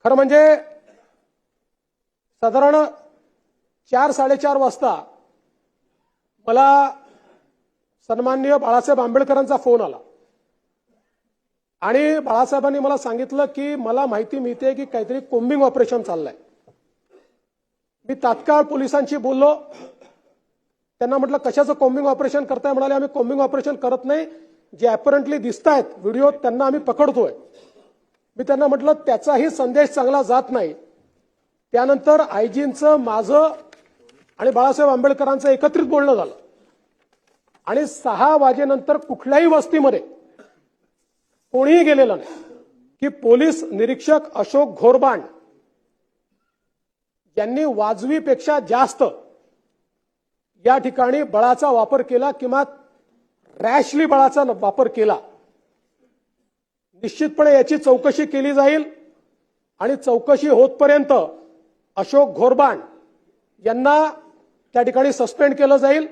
खरं म्हणजे साधारण 4-4:30 वाजता मला सन्माननीय बाळासाहेब आंबेडकरांचा फोन आला आणि बाळासाहेबांनी मला सांगितलं की मला माहिती मिळते की काहीतरी कोम्बिंग ऑपरेशन चाललंय। मी तात्काळ पोलिसांशी बोललो, त्यांना म्हटलं कशाचं कोम्बिंग ऑपरेशन करताय? म्हणाले आम्ही कोम्बिंग ऑपरेशन करत नाही, जे अपॅरंटली दिसतायत व्हिडिओ त्यांना आम्ही पकडतोय। मी त्यांना म्हटलं त्याचाही संदेश चांगला जात नाही। त्यानंतर आयजींचं माझं आणि बाळासाहेब आंबेडकरांचं एकत्रित बोलणं झालं आणि 6 वाजेनंतर कुठल्याही वस्तीमध्ये कोणीही गेलेलं नाही की पोलीस निरीक्षक अशोक घोरबांड यांनी वाजवीपेक्षा जास्त या ठिकाणी बळाचा वापर केला किंवा रॅशली बळाचा वापर केला। निश्चितपणे याची चौकशी केली जाईल आणि चौकशी होतपर्यंत अशोक घोरबांड यांना त्या ठिकाणी सस्पेंड केलं जाईल।